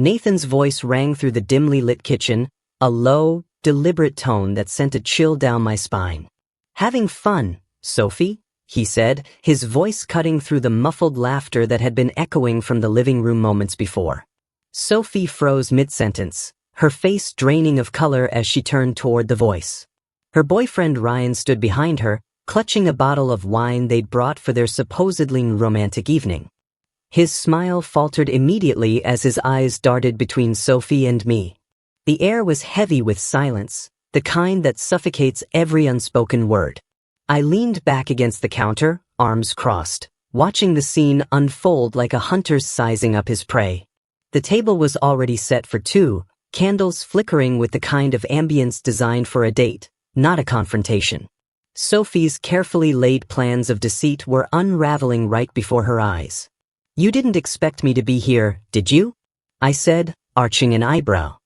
Nathan's voice rang through the dimly lit kitchen, a low, deliberate tone that sent a chill down my spine. "Having fun, Sophie?" he said, his voice cutting through the muffled laughter that had been echoing from the living room moments before. Sophie froze mid-sentence, her face draining of color as she turned toward the voice. Her boyfriend Ryan stood behind her, clutching a bottle of wine they'd brought for their supposedly romantic evening. His smile faltered immediately as his eyes darted between Sophie and me. The air was heavy with silence, the kind that suffocates every unspoken word. I leaned back against the counter, arms crossed, watching the scene unfold like a hunter sizing up his prey. The table was already set for two, candles flickering with the kind of ambience designed for a date, not a confrontation. Sophie's carefully laid plans of deceit were unraveling right before her eyes. "You didn't expect me to be here, did you?" I said, arching an eyebrow.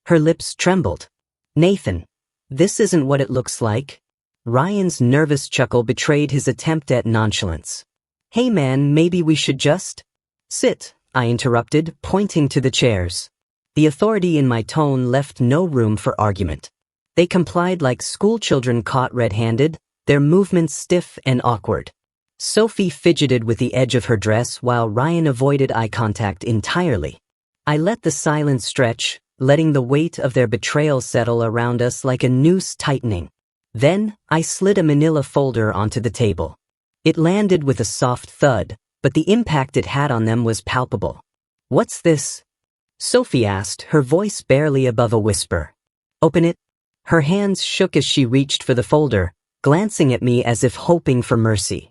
Her lips trembled. "Nathan, this isn't what it looks like." Ryan's nervous chuckle betrayed his attempt at nonchalance. "Hey man, maybe we should just..." "Sit," I interrupted, pointing to the chairs. The authority in my tone left no room for argument. They complied like schoolchildren caught red-handed, their movements stiff and awkward. Sophie fidgeted with the edge of her dress while Ryan avoided eye contact entirely. I let the silence stretch, letting the weight of their betrayal settle around us like a noose tightening. Then, I slid a manila folder onto the table. It landed with a soft thud, but the impact it had on them was palpable. "What's this?" Sophie asked, her voice barely above a whisper. "Open it." Her hands shook as she reached for the folder, glancing at me as if hoping for mercy.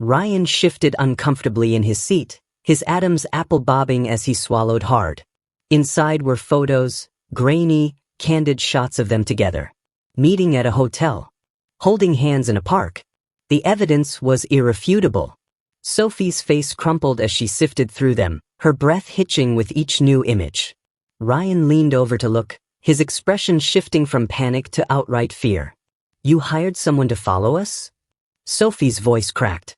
Ryan shifted uncomfortably in his seat, his Adam's apple bobbing as he swallowed hard. Inside were photos, grainy, candid shots of them together. Meeting at a hotel. Holding hands in a park. The evidence was irrefutable. Sophie's face crumpled as she sifted through them, her breath hitching with each new image. Ryan leaned over to look, his expression shifting from panic to outright fear. "You hired someone to follow us?" Sophie's voice cracked.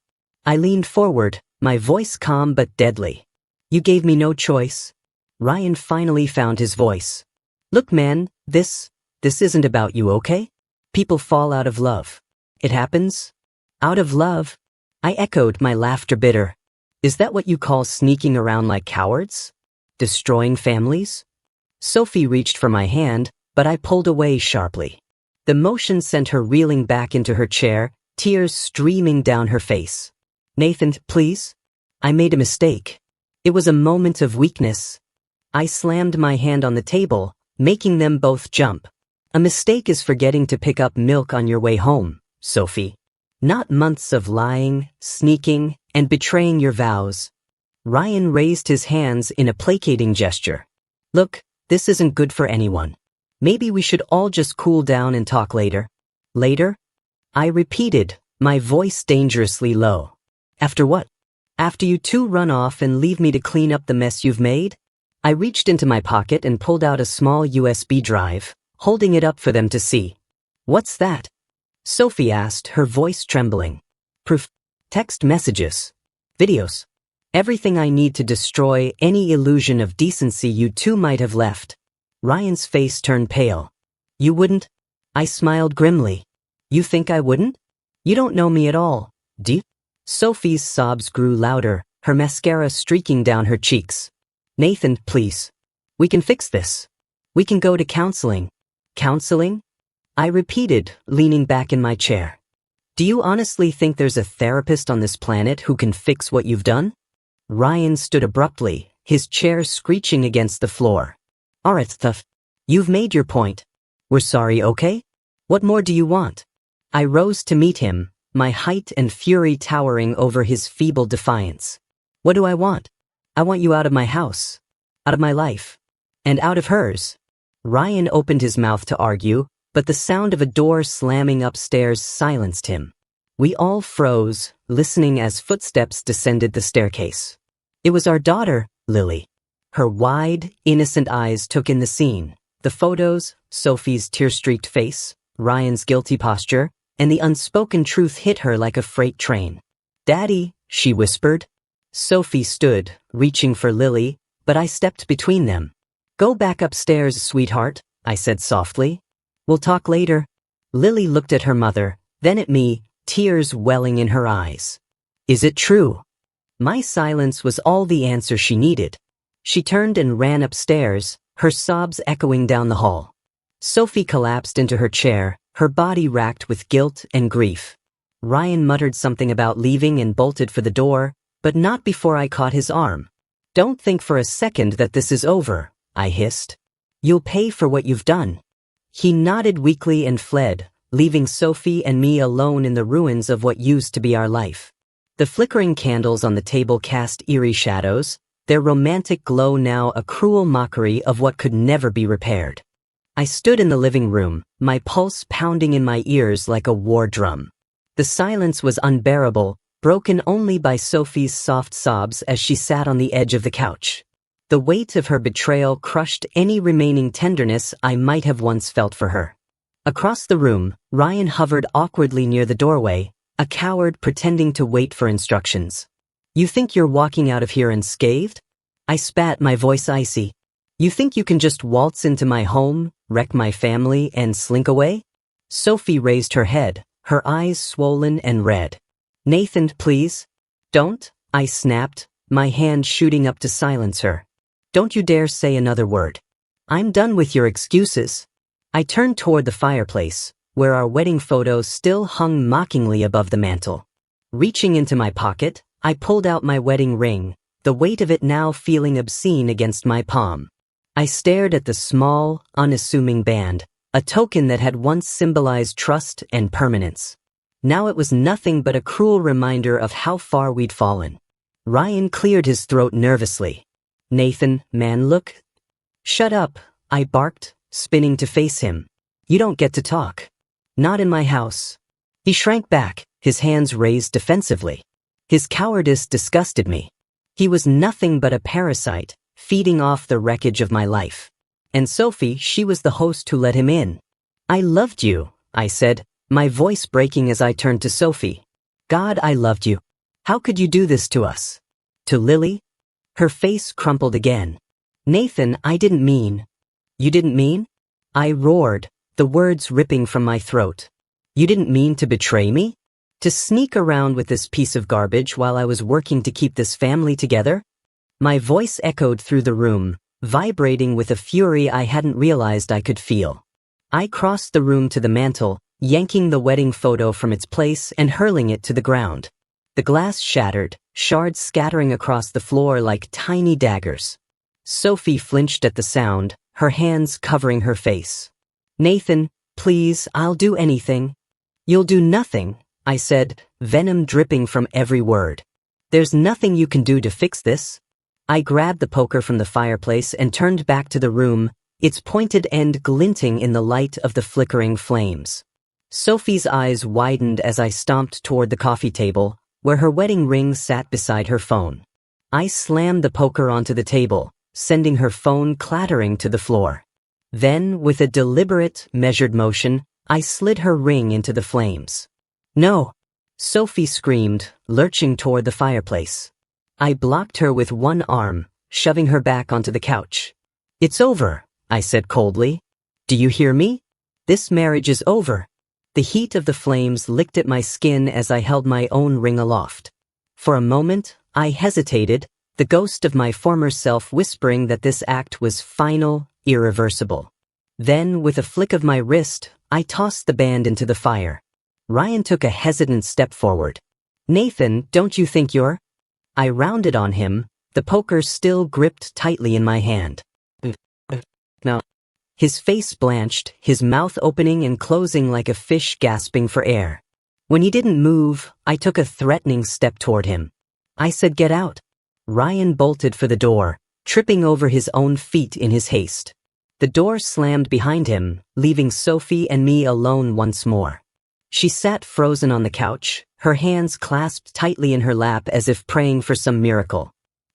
I leaned forward, my voice calm but deadly. "You gave me no choice." Ryan finally found his voice. "Look man, this isn't about you, okay? People fall out of love. It happens." "Out of love?" I echoed, my laughter bitter. "Is that what you call sneaking around like cowards? Destroying families?" Sophie reached for my hand, but I pulled away sharply. The motion sent her reeling back into her chair, tears streaming down her face. "Nathan, please? I made a mistake. It was a moment of weakness." I slammed my hand on the table, making them both jump. "A mistake is forgetting to pick up milk on your way home, Sophie. Not months of lying, sneaking, and betraying your vows." Ryan raised his hands in a placating gesture. "Look, this isn't good for anyone. Maybe we should all just cool down and talk later." "Later?" I repeated, my voice dangerously low. "After what? After you two run off and leave me to clean up the mess you've made?" I reached into my pocket and pulled out a small USB drive, holding it up for them to see. "What's that?" Sophie asked, her voice trembling. "Proof. Text messages. Videos. Everything I need to destroy any illusion of decency you two might have left." Ryan's face turned pale. "You wouldn't?" I smiled grimly. "You think I wouldn't? You don't know me at all, do you?" Sophie's sobs grew louder, her mascara streaking down her cheeks. "Nathan, please. We can fix this. We can go to counseling." "Counseling?" I repeated, leaning back in my chair. "Do you honestly think there's a therapist on this planet who can fix what you've done?" Ryan stood abruptly, his chair screeching against the floor. "Alright, tough. You've made your point. We're sorry, okay? What more do you want?" I rose to meet him, my height and fury towering over his feeble defiance. "What do I want? I want you out of my house. Out of my life. And out of hers." Ryan opened his mouth to argue, but the sound of a door slamming upstairs silenced him. We all froze, listening as footsteps descended the staircase. It was our daughter, Lily. Her wide, innocent eyes took in the scene. The photos, Sophie's tear-streaked face, Ryan's guilty posture, and the unspoken truth hit her like a freight train. "Daddy," she whispered. Sophie stood, reaching for Lily, but I stepped between them. Go back upstairs, sweetheart, I said softly. We'll talk later. Lily looked at her mother, then at me, tears welling in her eyes. Is it true? My silence was all the answer she needed. She turned and ran upstairs, her sobs echoing down the hall. Sophie collapsed into her chair, her body racked with guilt and grief. Ryan muttered something about leaving and bolted for the door, but not before I caught his arm. Don't think for a second that this is over, I hissed. You'll pay for what you've done. He nodded weakly and fled, leaving Sophie and me alone in the ruins of what used to be our life. The flickering candles on the table cast eerie shadows, their romantic glow now a cruel mockery of what could never be repaired. I stood in the living room, my pulse pounding in my ears like a war drum. The silence was unbearable, broken only by Sophie's soft sobs as she sat on the edge of the couch. The weight of her betrayal crushed any remaining tenderness I might have once felt for her. Across the room, Ryan hovered awkwardly near the doorway, a coward pretending to wait for instructions. You think you're walking out of here unscathed? I spat, my voice icy. You think you can just waltz into my home, wreck my family, and slink away? Sophie raised her head, her eyes swollen and red. Nathan, please. Don't, I snapped, my hand shooting up to silence her. Don't you dare say another word. I'm done with your excuses. I turned toward the fireplace, where our wedding photos still hung mockingly above the mantel. Reaching into my pocket, I pulled out my wedding ring, the weight of it now feeling obscene against my palm. I stared at the small, unassuming band, a token that had once symbolized trust and permanence. Now it was nothing but a cruel reminder of how far we'd fallen. Ryan cleared his throat nervously. Nathan, man, look. Shut up, I barked, spinning to face him. You don't get to talk. Not in my house. He shrank back, his hands raised defensively. His cowardice disgusted me. He was nothing but a parasite, feeding off the wreckage of my life. And Sophie, she was the host who let him in. I loved you, I said, my voice breaking as I turned to Sophie. God, I loved you. How could you do this to us? To Lily? Her face crumpled again. Nathan, I didn't mean. You didn't mean? I roared, the words ripping from my throat. You didn't mean to betray me? To sneak around with this piece of garbage while I was working to keep this family together? My voice echoed through the room, vibrating with a fury I hadn't realized I could feel. I crossed the room to the mantel, yanking the wedding photo from its place and hurling it to the ground. The glass shattered, shards scattering across the floor like tiny daggers. Sophie flinched at the sound, her hands covering her face. Nathan, please, I'll do anything. You'll do nothing, I said, venom dripping from every word. There's nothing you can do to fix this. I grabbed the poker from the fireplace and turned back to the room, its pointed end glinting in the light of the flickering flames. Sophie's eyes widened as I stomped toward the coffee table, where her wedding ring sat beside her phone. I slammed the poker onto the table, sending her phone clattering to the floor. Then, with a deliberate, measured motion, I slid her ring into the flames. No! Sophie screamed, lurching toward the fireplace. I blocked her with one arm, shoving her back onto the couch. It's over, I said coldly. Do you hear me? This marriage is over. The heat of the flames licked at my skin as I held my own ring aloft. For a moment, I hesitated, the ghost of my former self whispering that this act was final, irreversible. Then, with a flick of my wrist, I tossed the band into the fire. Ryan took a hesitant step forward. Nathan, don't you think you're... I rounded on him, the poker still gripped tightly in my hand. No. His face blanched, his mouth opening and closing like a fish gasping for air. When he didn't move, I took a threatening step toward him. I said, get out. Ryan bolted for the door, tripping over his own feet in his haste. The door slammed behind him, leaving Sophie and me alone once more. She sat frozen on the couch, her hands clasped tightly in her lap as if praying for some miracle.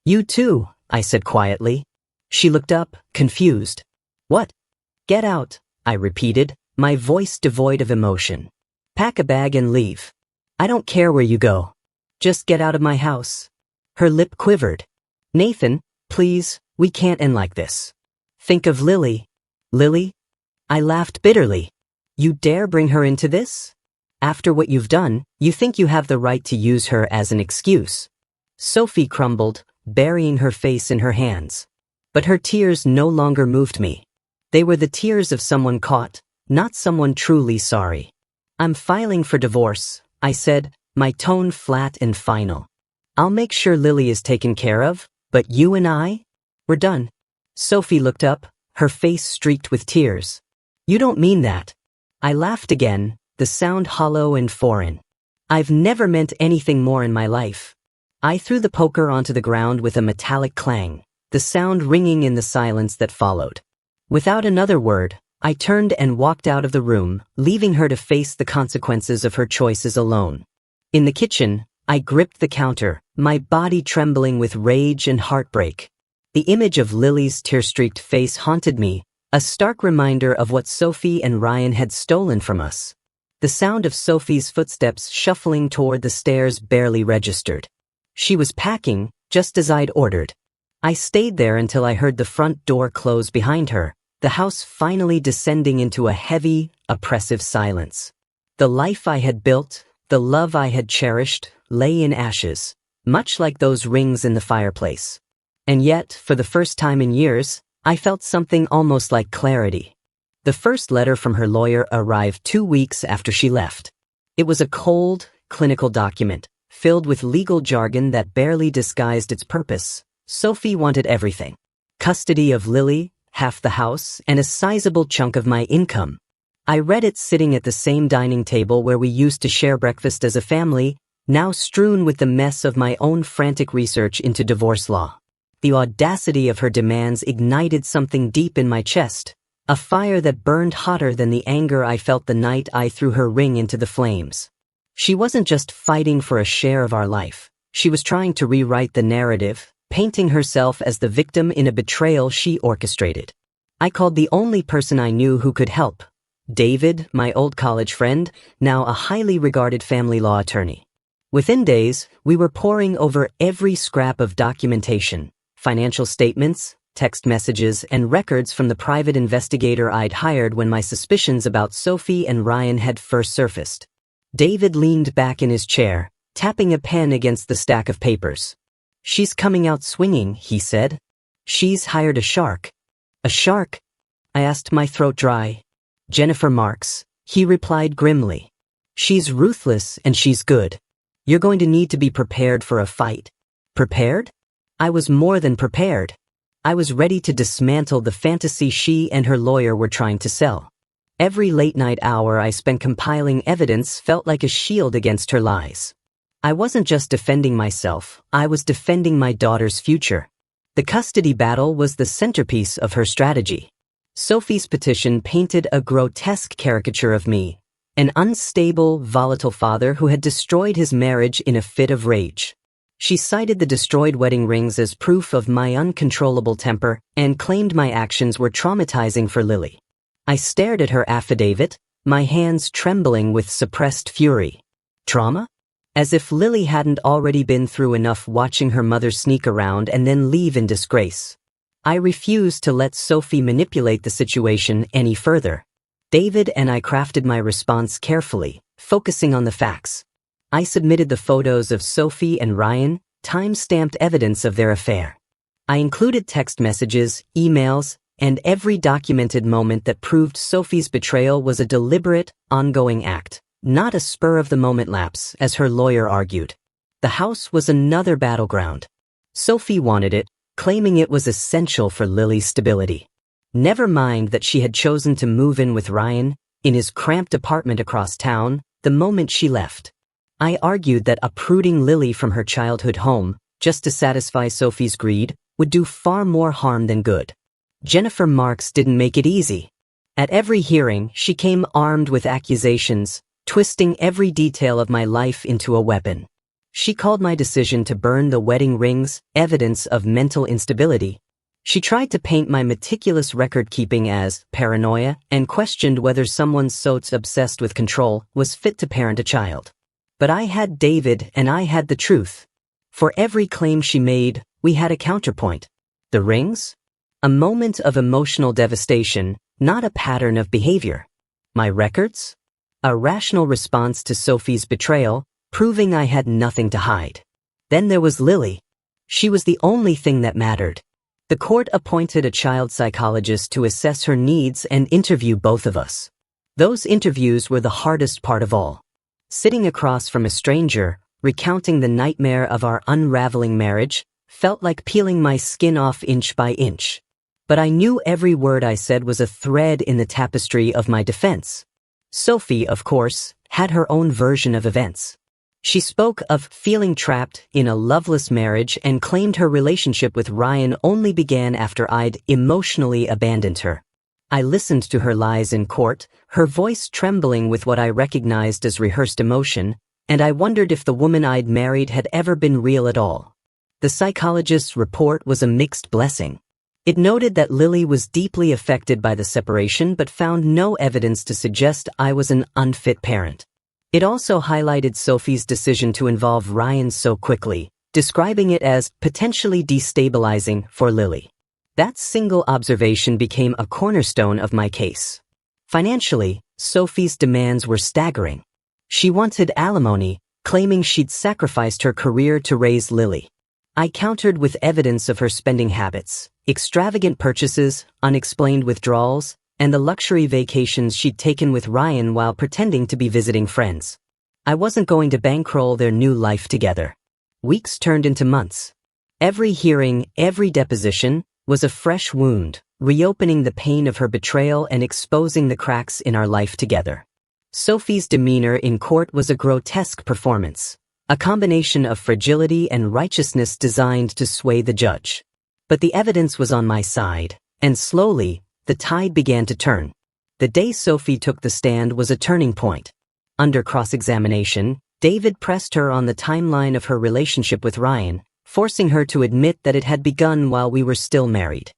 You too, I said quietly. She looked up, confused. What? Get out, I repeated, my voice devoid of emotion. Pack a bag and leave. I don't care where you go. Just get out of my house. Her lip quivered. Nathan, please, we can't end like this. Think of Lily. Lily? I laughed bitterly. You dare bring her into this? After what you've done, you think you have the right to use her as an excuse. Sophie crumbled, burying her face in her hands. But her tears no longer moved me. They were the tears of someone caught, not someone truly sorry. I'm filing for divorce, I said, my tone flat and final. I'll make sure Lily is taken care of, but you and I? We're done. Sophie looked up, her face streaked with tears. You don't mean that. I laughed again, the sound hollow and foreign. I've never meant anything more in my life. I threw the poker onto the ground with a metallic clang, the sound ringing in the silence that followed. Without another word, I turned and walked out of the room, leaving her to face the consequences of her choices alone. In the kitchen, I gripped the counter, my body trembling with rage and heartbreak. The image of Lily's tear-streaked face haunted me, a stark reminder of what Sophie and Ryan had stolen from us. The sound of Sophie's footsteps shuffling toward the stairs barely registered. She was packing, just as I'd ordered. I stayed there until I heard the front door close behind her, the house finally descending into a heavy, oppressive silence. The life I had built, the love I had cherished, lay in ashes, much like those rings in the fireplace. And yet, for the first time in years, I felt something almost like clarity. The first letter from her lawyer arrived 2 weeks after she left. It was a cold, clinical document, filled with legal jargon that barely disguised its purpose. Sophie wanted everything. Custody of Lily, half the house, and a sizable chunk of my income. I read it sitting at the same dining table where we used to share breakfast as a family, now strewn with the mess of my own frantic research into divorce law. The audacity of her demands ignited something deep in my chest, a fire that burned hotter than the anger I felt the night I threw her ring into the flames. She wasn't just fighting for a share of our life. She was trying to rewrite the narrative, painting herself as the victim in a betrayal she orchestrated. I called the only person I knew who could help, David, my old college friend, now a highly regarded family law attorney. Within days, we were poring over every scrap of documentation, financial statements, text messages, and records from the private investigator I'd hired when my suspicions about Sophie and Ryan had first surfaced. David leaned back in his chair, tapping a pen against the stack of papers. She's coming out swinging, he said. She's hired a shark. A shark? I asked, my throat dry. Jennifer Marks, he replied grimly. She's ruthless and she's good. You're going to need to be prepared for a fight. Prepared? I was more than prepared. I was ready to dismantle the fantasy she and her lawyer were trying to sell. Every late-night hour I spent compiling evidence felt like a shield against her lies. I wasn't just defending myself, I was defending my daughter's future. The custody battle was the centerpiece of her strategy. Sophie's petition painted a grotesque caricature of me, an unstable, volatile father who had destroyed his marriage in a fit of rage. She cited the destroyed wedding rings as proof of my uncontrollable temper and claimed my actions were traumatizing for Lily. I stared at her affidavit, my hands trembling with suppressed fury. Trauma? As if Lily hadn't already been through enough watching her mother sneak around and then leave in disgrace. I refused to let Sophie manipulate the situation any further. David and I crafted my response carefully, focusing on the facts. I submitted the photos of Sophie and Ryan, time-stamped evidence of their affair. I included text messages, emails, and every documented moment that proved Sophie's betrayal was a deliberate, ongoing act, not a spur-of-the-moment lapse, as her lawyer argued. The house was another battleground. Sophie wanted it, claiming it was essential for Lily's stability. Never mind that she had chosen to move in with Ryan, in his cramped apartment across town, the moment she left. I argued that uprooting Lily from her childhood home, just to satisfy Sophie's greed, would do far more harm than good. Jennifer Marks didn't make it easy. At every hearing, she came armed with accusations, twisting every detail of my life into a weapon. She called my decision to burn the wedding rings evidence of mental instability. She tried to paint my meticulous record-keeping as paranoia and questioned whether someone so obsessed with control was fit to parent a child. But I had David and I had the truth. For every claim she made, we had a counterpoint. The rings? A moment of emotional devastation, not a pattern of behavior. My records? A rational response to Sophie's betrayal, proving I had nothing to hide. Then there was Lily. She was the only thing that mattered. The court appointed a child psychologist to assess her needs and interview both of us. Those interviews were the hardest part of all. Sitting across from a stranger, recounting the nightmare of our unraveling marriage, felt like peeling my skin off inch by inch. But I knew every word I said was a thread in the tapestry of my defense. Sophie, of course, had her own version of events. She spoke of feeling trapped in a loveless marriage and claimed her relationship with Ryan only began after I'd emotionally abandoned her. I listened to her lies in court, her voice trembling with what I recognized as rehearsed emotion, and I wondered if the woman I'd married had ever been real at all. The psychologist's report was a mixed blessing. It noted that Lily was deeply affected by the separation but found no evidence to suggest I was an unfit parent. It also highlighted Sophie's decision to involve Ryan so quickly, describing it as potentially destabilizing for Lily. That single observation became a cornerstone of my case. Financially, Sophie's demands were staggering. She wanted alimony, claiming she'd sacrificed her career to raise Lily. I countered with evidence of her spending habits, extravagant purchases, unexplained withdrawals, and the luxury vacations she'd taken with Ryan while pretending to be visiting friends. I wasn't going to bankroll their new life together. Weeks turned into months. Every hearing, every deposition, was a fresh wound, reopening the pain of her betrayal and exposing the cracks in our life together. Sophie's demeanor in court was a grotesque performance, a combination of fragility and righteousness designed to sway the judge. But the evidence was on my side, and slowly, the tide began to turn. The day Sophie took the stand was a turning point. Under cross-examination, David pressed her on the timeline of her relationship with Ryan, forcing her to admit that it had begun while we were still married.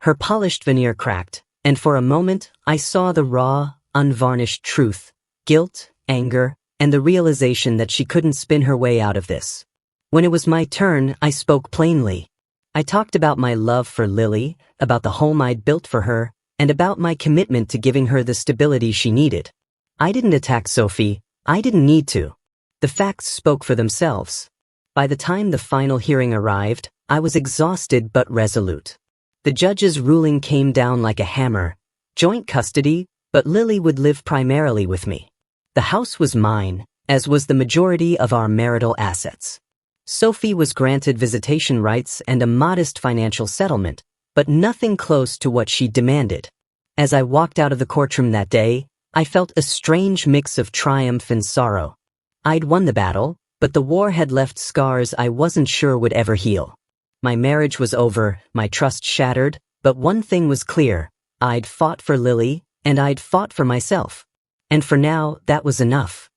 Her polished veneer cracked, and for a moment, I saw the raw, unvarnished truth, guilt, anger, and the realization that she couldn't spin her way out of this. When it was my turn, I spoke plainly. I talked about my love for Lily, about the home I'd built for her, and about my commitment to giving her the stability she needed. I didn't attack Sophie. I didn't need to. The facts spoke for themselves. By the time the final hearing arrived, I was exhausted but resolute. The judge's ruling came down like a hammer. Joint custody, but Lily would live primarily with me. The house was mine, as was the majority of our marital assets. Sophie was granted visitation rights and a modest financial settlement, but nothing close to what she demanded. As I walked out of the courtroom that day, I felt a strange mix of triumph and sorrow. I'd won the battle, but the war had left scars I wasn't sure would ever heal. My marriage was over, my trust shattered, but one thing was clear. I'd fought for Lily, and I'd fought for myself. And for now, that was enough.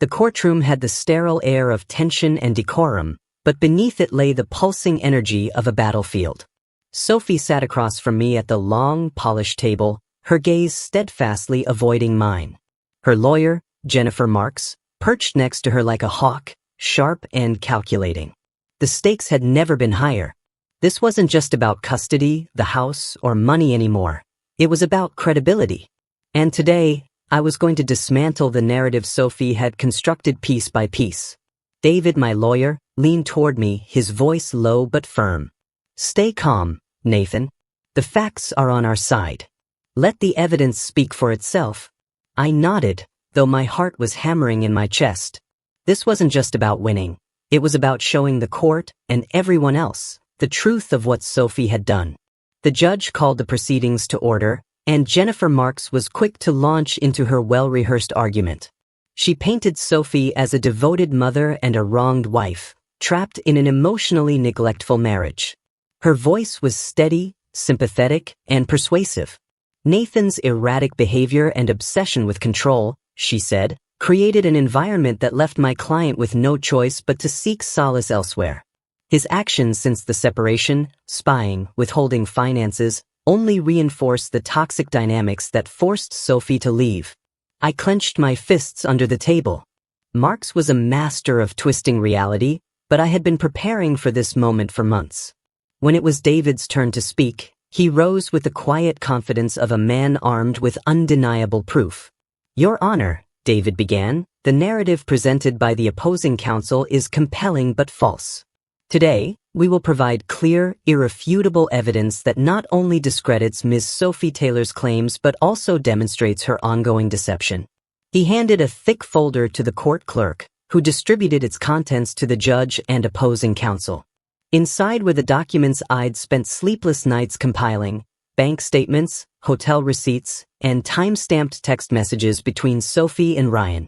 The courtroom had the sterile air of tension and decorum, but beneath it lay the pulsing energy of a battlefield. Sophie sat across from me at the long, polished table, her gaze steadfastly avoiding mine. Her lawyer, Jennifer Marks, perched next to her like a hawk, sharp and calculating. The stakes had never been higher. This wasn't just about custody, the house, or money anymore. It was about credibility. And today, I was going to dismantle the narrative Sophie had constructed piece by piece. David, my lawyer, leaned toward me, his voice low but firm. "Stay calm, Nathan. The facts are on our side. Let the evidence speak for itself." I nodded, though my heart was hammering in my chest. This wasn't just about winning. It was about showing the court, and everyone else, the truth of what Sophie had done. The judge called the proceedings to order, and Jennifer Marks was quick to launch into her well-rehearsed argument. She painted Sophie as a devoted mother and a wronged wife, trapped in an emotionally neglectful marriage. Her voice was steady, sympathetic, and persuasive. Nathan's erratic behavior and obsession with control, she said, created an environment that left my client with no choice but to seek solace elsewhere. His actions since the separation, spying, withholding finances, only reinforced the toxic dynamics that forced Sophie to leave. I clenched my fists under the table. Marks was a master of twisting reality, but I had been preparing for this moment for months. When it was David's turn to speak, He rose with the quiet confidence of a man armed with undeniable proof. Your Honor, David began, the narrative presented by the opposing counsel is compelling but false. Today, we will provide clear, irrefutable evidence that not only discredits Ms. Sophie Taylor's claims but also demonstrates her ongoing deception. He handed a thick folder to the court clerk, who distributed its contents to the judge and opposing counsel. Inside were the documents I'd spent sleepless nights compiling: bank statements, hotel receipts, and time-stamped text messages between Sophie and Ryan.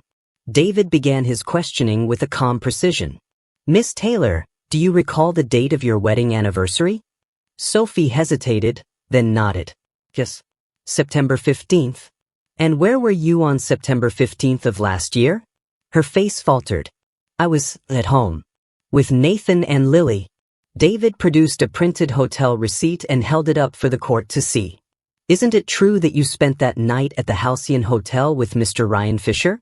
David began his questioning with a calm precision. Miss Taylor, do you recall the date of your wedding anniversary? Sophie hesitated, then nodded. Yes. September 15th. And where were you on September 15th of last year? Her face faltered. I was at home. With Nathan and Lily. David produced a printed hotel receipt and held it up for the court to see. Isn't it true that you spent that night at the Halcyon Hotel with Mr. Ryan Fisher?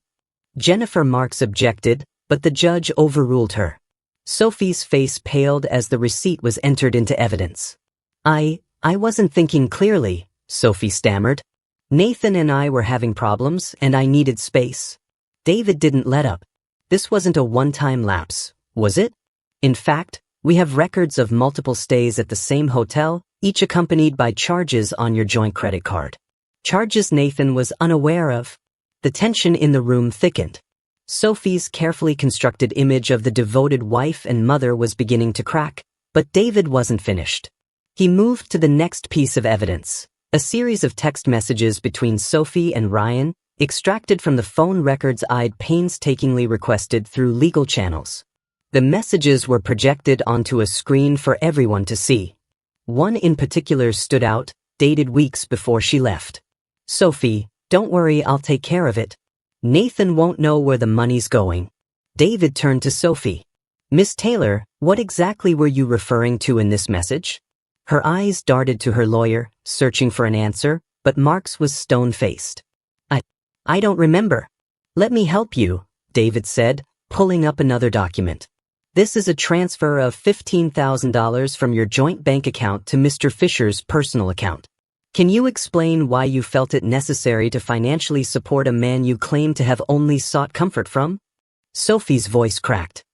Jennifer Marks objected, but the judge overruled her. Sophie's face paled as the receipt was entered into evidence. I wasn't thinking clearly, Sophie stammered. Nathan and I were having problems, and I needed space. David didn't let up. This wasn't a one-time lapse, was it? In fact, we have records of multiple stays at the same hotel, each accompanied by charges on your joint credit card. Charges Nathan was unaware of. The tension in the room thickened. Sophie's carefully constructed image of the devoted wife and mother was beginning to crack, but David wasn't finished. He moved to the next piece of evidence, a series of text messages between Sophie and Ryan, extracted from the phone records I'd painstakingly requested through legal channels. The messages were projected onto a screen for everyone to see. One in particular stood out, dated weeks before she left. Sophie, don't worry, I'll take care of it. Nathan won't know where the money's going. David turned to Sophie. Miss Taylor, what exactly were you referring to in this message? Her eyes darted to her lawyer, searching for an answer, but Marks was stone-faced. I don't remember. Let me help you, David said, pulling up another document. This is a transfer of $15,000 from your joint bank account to Mr. Fisher's personal account. Can you explain why you felt it necessary to financially support a man you claim to have only sought comfort from? Sophie's voice cracked.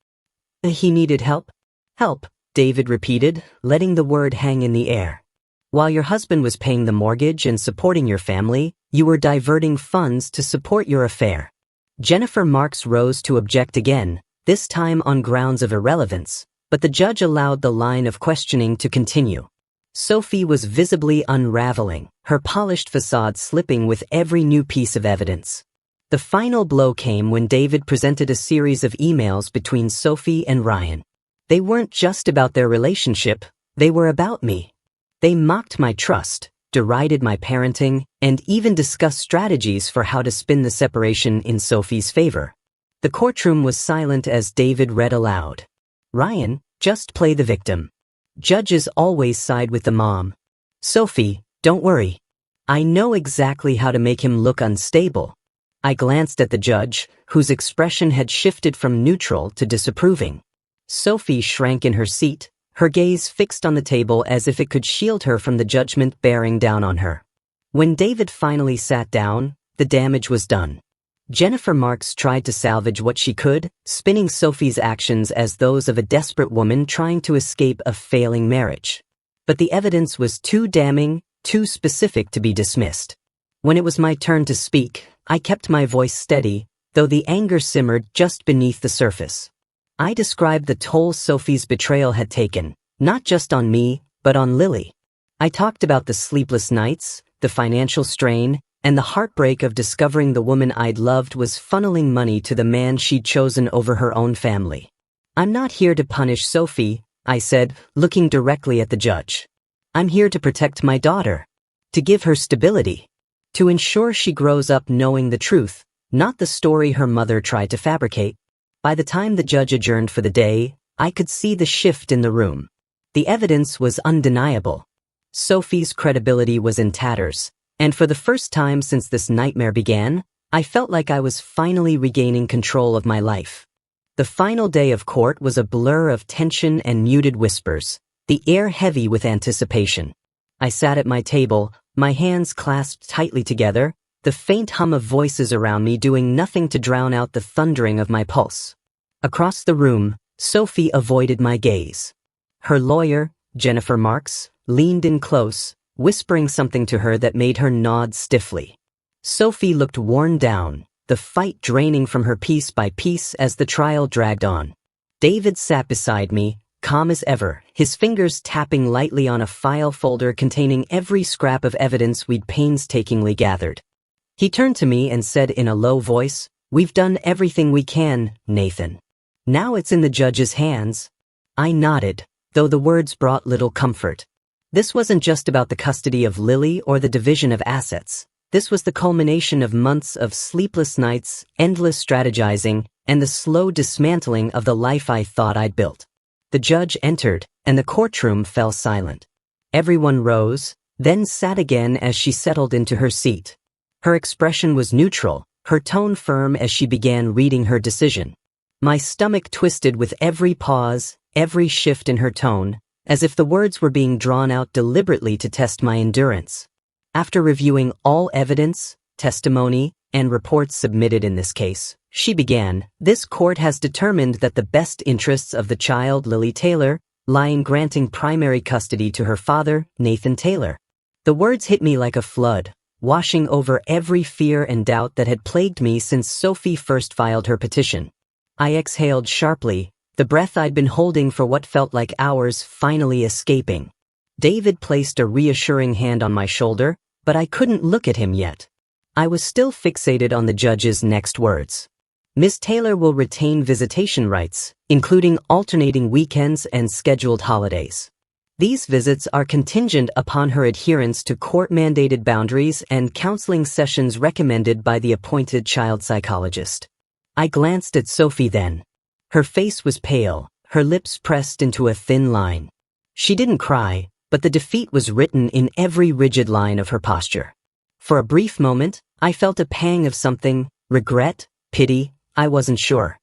He needed help? Help, David repeated, letting the word hang in the air. While your husband was paying the mortgage and supporting your family, you were diverting funds to support your affair. Jennifer Marks rose to object again, this time on grounds of irrelevance, but the judge allowed the line of questioning to continue. Sophie was visibly unraveling, her polished facade slipping with every new piece of evidence. The final blow came when David presented a series of emails between Sophie and Ryan. They weren't just about their relationship, they were about me. They mocked my trust, derided my parenting, and even discussed strategies for how to spin the separation in Sophie's favor. The courtroom was silent as David read aloud. Ryan, just play the victim. Judges always side with the mom. Sophie, don't worry. I know exactly how to make him look unstable. I glanced at the judge, whose expression had shifted from neutral to disapproving. Sophie shrank in her seat, her gaze fixed on the table as if it could shield her from the judgment bearing down on her. When David finally sat down, the damage was done. Jennifer Marks tried to salvage what she could, spinning Sophie's actions as those of a desperate woman trying to escape a failing marriage. But the evidence was too damning, too specific to be dismissed. When it was my turn to speak, I kept my voice steady, though the anger simmered just beneath the surface. I described the toll Sophie's betrayal had taken, not just on me, but on Lily. I talked about the sleepless nights, the financial strain, and the heartbreak of discovering the woman I'd loved was funneling money to the man she'd chosen over her own family. I'm not here to punish Sophie, I said, looking directly at the judge. I'm here to protect my daughter, to give her stability, to ensure she grows up knowing the truth, not the story her mother tried to fabricate. By the time the judge adjourned for the day, I could see the shift in the room. The evidence was undeniable. Sophie's credibility was in tatters, and for the first time since this nightmare began, I felt like I was finally regaining control of my life. The final day of court was a blur of tension and muted whispers, the air heavy with anticipation. I sat at my table, my hands clasped tightly together, the faint hum of voices around me doing nothing to drown out the thundering of my pulse. Across the room, Sophie avoided my gaze. Her lawyer, Jennifer Marks, leaned in close, whispering something to her that made her nod stiffly. Sophie looked worn down, the fight draining from her piece by piece as the trial dragged on. David sat beside me, calm as ever, his fingers tapping lightly on a file folder containing every scrap of evidence we'd painstakingly gathered. He turned to me and said in a low voice, "We've done everything we can, Nathan. Now it's in the judge's hands." I nodded, though the words brought little comfort. This wasn't just about the custody of Lily or the division of assets. This was the culmination of months of sleepless nights, endless strategizing, and the slow dismantling of the life I thought I'd built. The judge entered, and the courtroom fell silent. Everyone rose, then sat again as she settled into her seat. Her expression was neutral, her tone firm as she began reading her decision. My stomach twisted with every pause, every shift in her tone, as if the words were being drawn out deliberately to test my endurance. After reviewing all evidence, testimony, and reports submitted in this case, she began, "This court has determined that the best interests of the child, Lily Taylor, lie in granting primary custody to her father, Nathan Taylor." The words hit me like a flood, washing over every fear and doubt that had plagued me since Sophie first filed her petition. I exhaled sharply, the breath I'd been holding for what felt like hours finally escaping. David placed a reassuring hand on my shoulder, but I couldn't look at him yet. I was still fixated on the judge's next words. "Ms. Taylor will retain visitation rights, including alternating weekends and scheduled holidays. These visits are contingent upon her adherence to court-mandated boundaries and counseling sessions recommended by the appointed child psychologist." I glanced at Sophie then. Her face was pale, her lips pressed into a thin line. She didn't cry, but the defeat was written in every rigid line of her posture. For a brief moment, I felt a pang of something, regret, pity, I wasn't sure.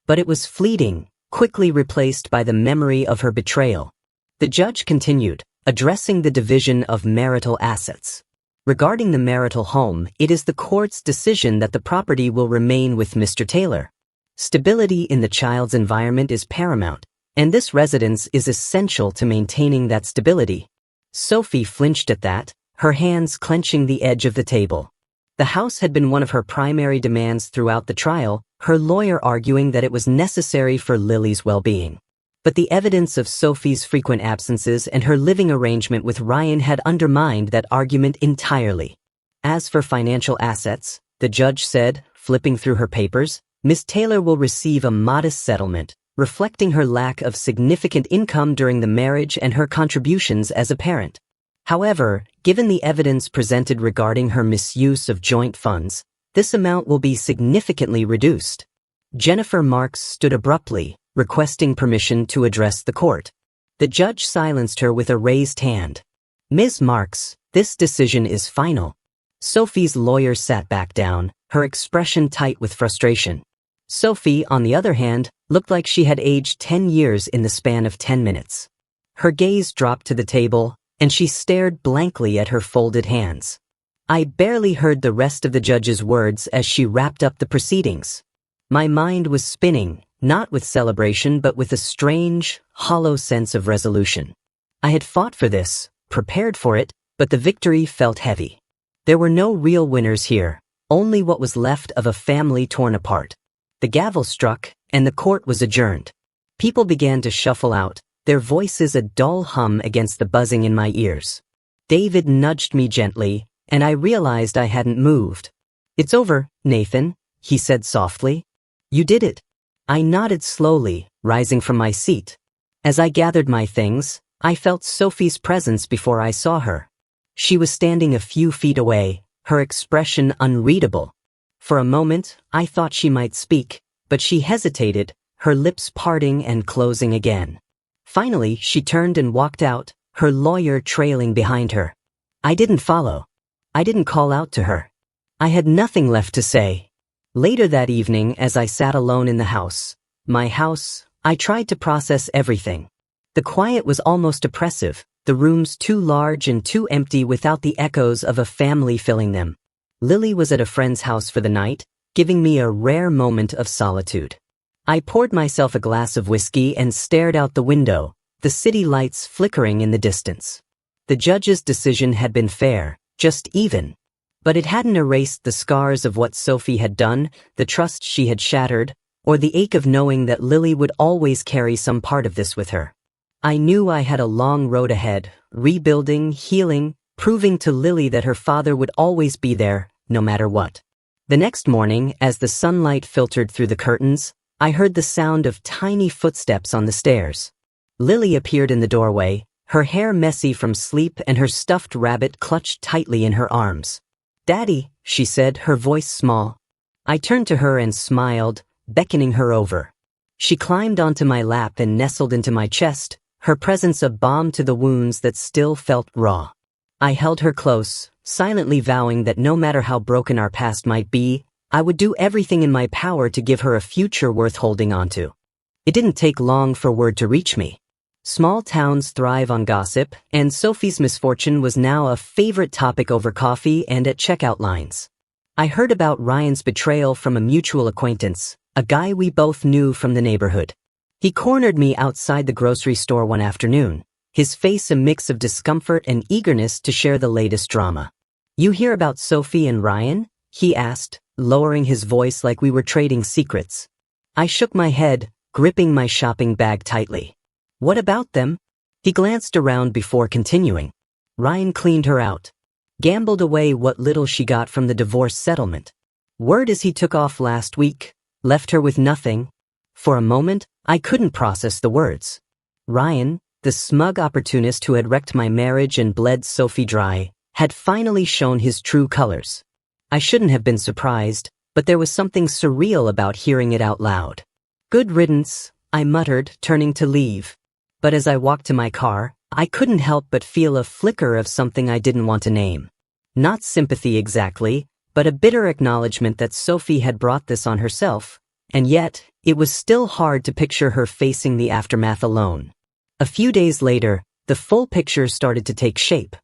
But it was fleeting, quickly replaced by the memory of her betrayal. The judge continued, addressing the division of marital assets. "Regarding the marital home, it is the court's decision that the property will remain with Mr. Taylor. Stability in the child's environment is paramount, and this residence is essential to maintaining that stability." Sophie flinched at that, her hands clenching the edge of the table. The house had been one of her primary demands throughout the trial, her lawyer arguing that it was necessary for Lily's well-being. But the evidence of Sophie's frequent absences and her living arrangement with Ryan had undermined that argument entirely. As for financial assets, the judge said, flipping through her papers, "Ms. Taylor will receive a modest settlement, reflecting her lack of significant income during the marriage and her contributions as a parent. However, given the evidence presented regarding her misuse of joint funds, this amount will be significantly reduced." Jennifer Marks stood abruptly, requesting permission to address the court. The judge silenced her with a raised hand. "Ms. Marks, this decision is final." Sophie's lawyer sat back down, her expression tight with frustration. Sophie, on the other hand, looked like she had aged 10 years in the span of 10 minutes. Her gaze dropped to the table, and she stared blankly at her folded hands. I barely heard the rest of the judge's words as she wrapped up the proceedings. My mind was spinning, not with celebration but with a strange, hollow sense of resolution. I had fought for this, prepared for it, but the victory felt heavy. There were no real winners here, only what was left of a family torn apart. The gavel struck, and the court was adjourned. People began to shuffle out, their voices a dull hum against the buzzing in my ears. David nudged me gently, and I realized I hadn't moved. "It's over, Nathan," he said softly. "You did it." I nodded slowly, rising from my seat. As I gathered my things, I felt Sophie's presence before I saw her. She was standing a few feet away, her expression unreadable. For a moment, I thought she might speak, but she hesitated, her lips parting and closing again. Finally, she turned and walked out, her lawyer trailing behind her. I didn't follow. I didn't call out to her. I had nothing left to say. Later that evening, as I sat alone in the house, my house, I tried to process everything. The quiet was almost oppressive, the rooms too large and too empty without the echoes of a family filling them. Lily was at a friend's house for the night, giving me a rare moment of solitude. I poured myself a glass of whiskey and stared out the window, the city lights flickering in the distance. The judge's decision had been fair, just even. But it hadn't erased the scars of what Sophie had done, the trust she had shattered, or the ache of knowing that Lily would always carry some part of this with her. I knew I had a long road ahead, rebuilding, healing, proving to Lily that her father would always be there, no matter what. The next morning, as the sunlight filtered through the curtains, I heard the sound of tiny footsteps on the stairs. Lily appeared in the doorway, her hair messy from sleep and her stuffed rabbit clutched tightly in her arms. "Daddy," she said, her voice small. I turned to her and smiled, beckoning her over. She climbed onto my lap and nestled into my chest, her presence a balm to the wounds that still felt raw. I held her close, silently vowing that no matter how broken our past might be, I would do everything in my power to give her a future worth holding onto. It didn't take long for word to reach me. Small towns thrive on gossip, and Sophie's misfortune was now a favorite topic over coffee and at checkout lines. I heard about Ryan's betrayal from a mutual acquaintance, a guy we both knew from the neighborhood. He cornered me outside the grocery store one afternoon, his face a mix of discomfort and eagerness to share the latest drama. "You hear about Sophie and Ryan?" he asked, lowering his voice like we were trading secrets. I shook my head, gripping my shopping bag tightly. "What about them?" He glanced around before continuing. "Ryan cleaned her out. Gambled away what little she got from the divorce settlement. Word is he took off last week, left her with nothing." For a moment, I couldn't process the words. Ryan, the smug opportunist who had wrecked my marriage and bled Sophie dry, had finally shown his true colors. I shouldn't have been surprised, but there was something surreal about hearing it out loud. "Good riddance," I muttered, turning to leave. But as I walked to my car, I couldn't help but feel a flicker of something I didn't want to name. Not sympathy exactly, but a bitter acknowledgement that Sophie had brought this on herself, and yet, it was still hard to picture her facing the aftermath alone. A few days later, the full picture started to take shape.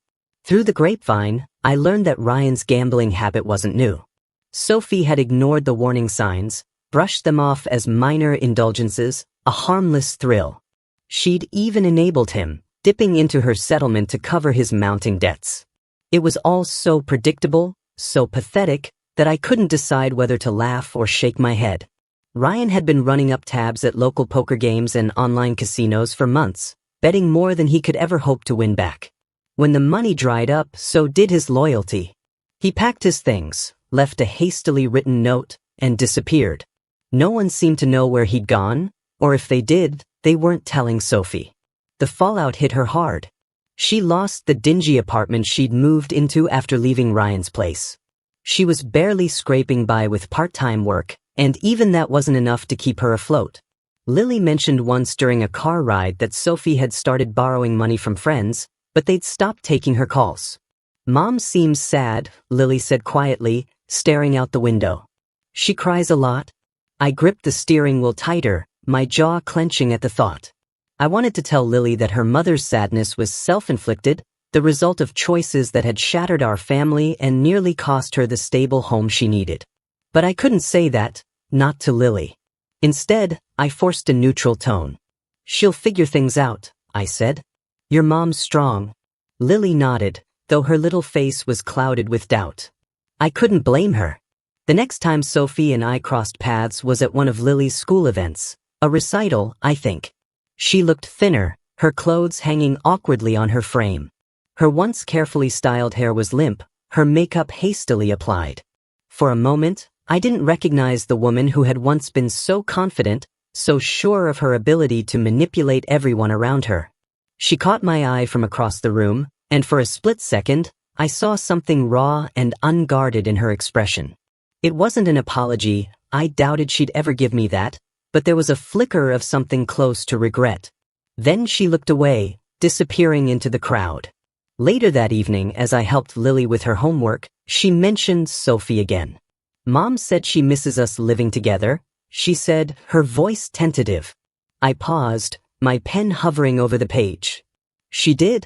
Through the grapevine, I learned that Ryan's gambling habit wasn't new. Sophie had ignored the warning signs, brushed them off as minor indulgences, a harmless thrill. She'd even enabled him, dipping into her settlement to cover his mounting debts. It was all so predictable, so pathetic, that I couldn't decide whether to laugh or shake my head. Ryan had been running up tabs at local poker games and online casinos for months, betting more than he could ever hope to win back. When the money dried up, so did his loyalty. He packed his things, left a hastily written note, and disappeared. No one seemed to know where he'd gone, or if they did, they weren't telling Sophie. The fallout hit her hard. She lost the dingy apartment she'd moved into after leaving Ryan's place. She was barely scraping by with part-time work, and even that wasn't enough to keep her afloat. Lily mentioned once during a car ride that Sophie had started borrowing money from friends, but they'd stopped taking her calls. "Mom seems sad," Lily said quietly, staring out the window. "She cries a lot." I gripped the steering wheel tighter, my jaw clenching at the thought. I wanted to tell Lily that her mother's sadness was self-inflicted, the result of choices that had shattered our family and nearly cost her the stable home she needed. But I couldn't say that, not to Lily. Instead, I forced a neutral tone. "She'll figure things out," I said. "Your mom's strong." Lily nodded, though her little face was clouded with doubt. I couldn't blame her. The next time Sophie and I crossed paths was at one of Lily's school events, a recital, I think. She looked thinner, her clothes hanging awkwardly on her frame. Her once carefully styled hair was limp, her makeup hastily applied. For a moment, I didn't recognize the woman who had once been so confident, so sure of her ability to manipulate everyone around her. She caught my eye from across the room, and for a split second, I saw something raw and unguarded in her expression. It wasn't an apology, I doubted she'd ever give me that, but there was a flicker of something close to regret. Then she looked away, disappearing into the crowd. Later that evening, as I helped Lily with her homework, she mentioned Sophie again. "Mom said she misses us living together," she said, her voice tentative. I paused, my pen hovering over the page. "She did?"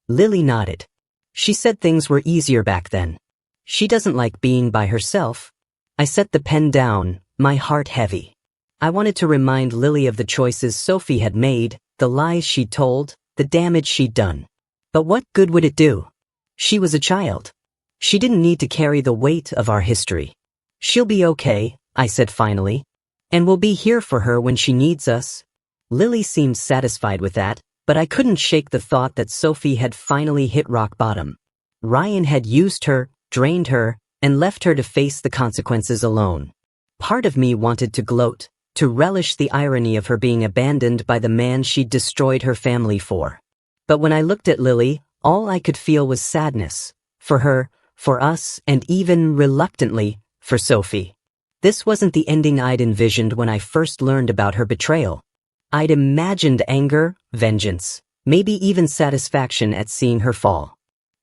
Lily nodded. She said things were easier back then. She doesn't like being by herself. I set the pen down, my heart heavy. I wanted to remind Lily of the choices Sophie had made, the lies she'd told, the damage she'd done. But what good would it do? She was a child. She didn't need to carry the weight of our history. She'll be okay, I said finally. And we'll be here for her when she needs us. Lily seemed satisfied with that, but I couldn't shake the thought that Sophie had finally hit rock bottom. Ryan had used her, drained her, and left her to face the consequences alone. Part of me wanted to gloat, to relish the irony of her being abandoned by the man she'd destroyed her family for. But when I looked at Lily, all I could feel was sadness. For her, for us, and even, reluctantly, for Sophie. This wasn't the ending I'd envisioned when I first learned about her betrayal. I'd imagined anger, vengeance, maybe even satisfaction at seeing her fall.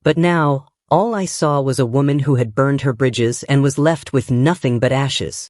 But now, all I saw was a woman who had burned her bridges and was left with nothing but ashes.